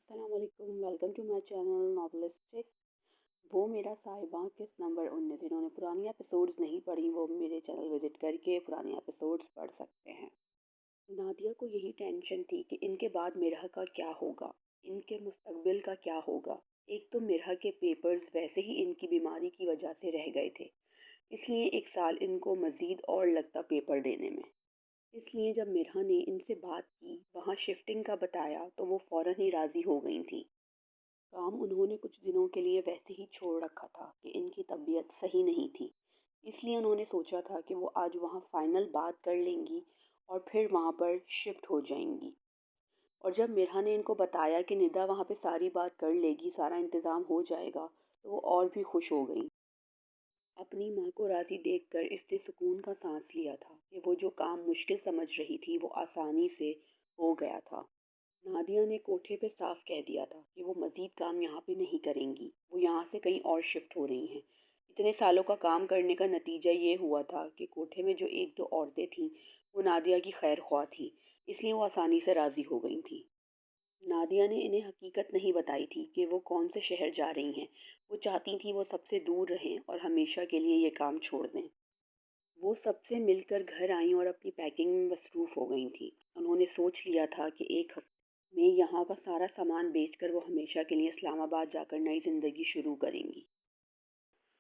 अस्सलाम वालेकुम, welcome to my channel नॉवलिस्टिक। वो मेरा साहिबा किस नंबर 19। जिन्होंने पुरानी एपिसोड्स नहीं पढ़ी वो मेरे चैनल विजिट करके पुरानी एपिसोड्स पढ़ सकते हैं। नादिया को यही टेंशन थी कि इनके बाद मिरहा का क्या होगा, इनके मुस्तकबिल का क्या होगा। एक तो मिरहा के पेपर्स वैसे ही इनकी बीमारी की वजह से रह गए थे, इसलिए एक साल इनको मज़ीद और लगता पेपर देने में। इसलिए जब मिरहा ने इनसे बात की, वहाँ शिफ्टिंग का बताया, तो वो फ़ौरन ही राज़ी हो गई थी। काम उन्होंने कुछ दिनों के लिए वैसे ही छोड़ रखा था कि इनकी तबीयत सही नहीं थी। इसलिए उन्होंने सोचा था कि वो आज वहाँ फाइनल बात कर लेंगी और फिर वहाँ पर शिफ्ट हो जाएंगी। और जब मिरहा ने इनको बताया कि निदा वहाँ पे सारी बात कर लेगी, सारा इंतज़ाम हो जाएगा, तो वो और भी खुश हो गई। अपनी माँ को राज़ी देखकर इसने सुकून का सांस लिया था कि वो जो काम मुश्किल समझ रही थी वो आसानी से हो गया था। नादिया ने कोठे पे साफ कह दिया था कि वो मज़ीद काम यहाँ पे नहीं करेंगी, वो यहाँ से कहीं और शिफ्ट हो रही हैं। इतने सालों का काम करने का नतीजा ये हुआ था कि कोठे में जो एक दो औरतें थीं वो नादिया की खैर ख्वाह थी, इसलिए वो आसानी से राज़ी हो गई थी। नादिया ने इन्हें हकीकत नहीं बताई थी कि वो कौन से शहर जा रही हैं। वो चाहती थी वो सबसे दूर रहें और हमेशा के लिए ये काम छोड़ दें। वो सबसे मिलकर घर आईं और अपनी पैकिंग में मसरूफ़ हो गई थीं। उन्होंने सोच लिया था कि एक हफ्ते में यहाँ का सारा सामान बेचकर वो हमेशा के लिए इस्लामाबाद जाकर नई ज़िंदगी शुरू करेंगी।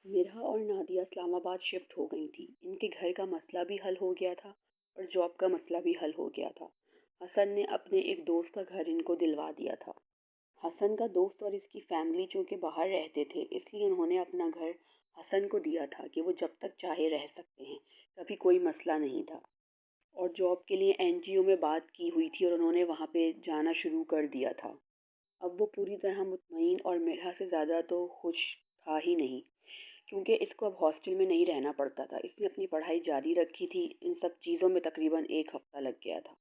मिरहा और नादिया इस्लामाबाद शिफ्ट हो गई थी। इनके घर का मसला भी हल हो गया था और जॉब का मसला भी हल हो गया था। हसन ने अपने एक दोस्त का घर इनको दिलवा दिया था। हसन का दोस्त और इसकी फैमिली चूँकि बाहर रहते थे, इसलिए उन्होंने अपना घर हसन को दिया था कि वो जब तक चाहे रह सकते हैं, कभी कोई मसला नहीं था। और जॉब के लिए एनजीओ में बात की हुई थी और उन्होंने वहाँ पे जाना शुरू कर दिया था। अब वो पूरी तरह मुतमईन और मिरहा से ज़्यादा तो खुश था ही नहीं, क्योंकि इसको अब हॉस्टल में नहीं रहना पड़ता था। इसने अपनी पढ़ाई जारी रखी थी। इन सब चीज़ों में तकरीबन एक हफ़्ता लग गया था।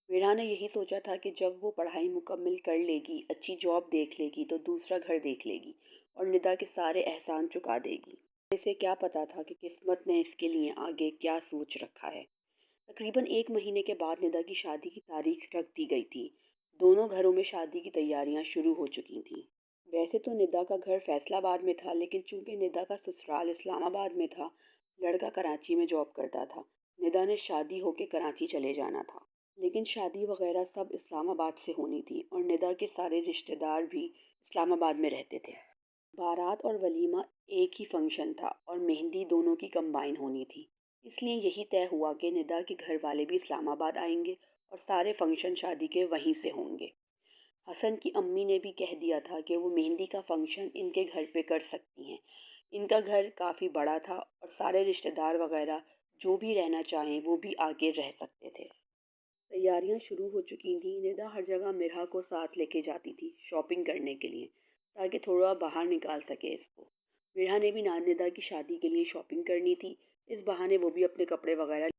मीरा ने यही सोचा था कि जब वो पढ़ाई मुकम्मल कर लेगी, अच्छी जॉब देख लेगी, तो दूसरा घर देख लेगी और निदा के सारे एहसान चुका देगी। इसे क्या पता था कि किस्मत ने इसके लिए आगे क्या सोच रखा है। तकरीबन एक महीने के बाद निदा की शादी की तारीख रख दी गई थी। दोनों घरों में शादी की तैयारियां शुरू हो चुकी थीं। वैसे तो निदा का घर फैसलाबाद में था, लेकिन चूंकि निदा का ससुराल इस्लामाबाद में था, लड़का कराची में जॉब करता था। निदा ने शादी होके कराची चले जाना था, लेकिन शादी वगैरह सब इस्लामाबाद से होनी थी और निदा के सारे रिश्तेदार भी इस्लामाबाद में रहते थे। बारात और वलीमा एक ही फंक्शन था और मेहंदी दोनों की कंबाइन होनी थी। इसलिए यही तय हुआ कि निदा के घर वाले भी इस्लामाबाद आएंगे और सारे फंक्शन शादी के वहीं से होंगे। हसन की अम्मी ने भी कह दिया था कि वो मेहंदी का फंक्शन इनके घर पे कर सकती हैं। इनका घर काफ़ी बड़ा था और सारे रिश्तेदार वगैरह जो भी रहना चाहें वो भी आगे रह सकते थे। तैयारियां शुरू हो चुकी थीं। निदा हर जगह मिरहा को साथ लेके जाती थी शॉपिंग करने के लिए, ताकि थोड़ा बाहर निकाल सके इसको। मिरहा ने भी निदा की शादी के लिए शॉपिंग करनी थी। इस बहाने वो भी अपने कपड़े वगैरह।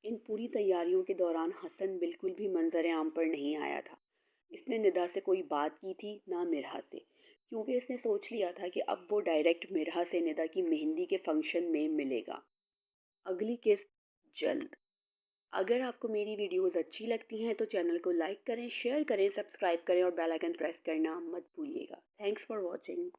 इन पूरी तैयारियों के दौरान हसन बिल्कुल भी मंजर आम पर नहीं आया था। इसने निदा से कोई बात की थी ना मिरहा से, क्योंकि इसने सोच लिया था कि अब वो डायरेक्ट मिरहा से निदा की मेहंदी के फंक्शन में मिलेगा। अगली किस्त जल्द। अगर आपको मेरी वीडियोस अच्छी लगती हैं तो चैनल को लाइक करें, शेयर करें, सब्सक्राइब करें और बेल आइकन प्रेस करना मत भूलिएगा। Thanks for watching.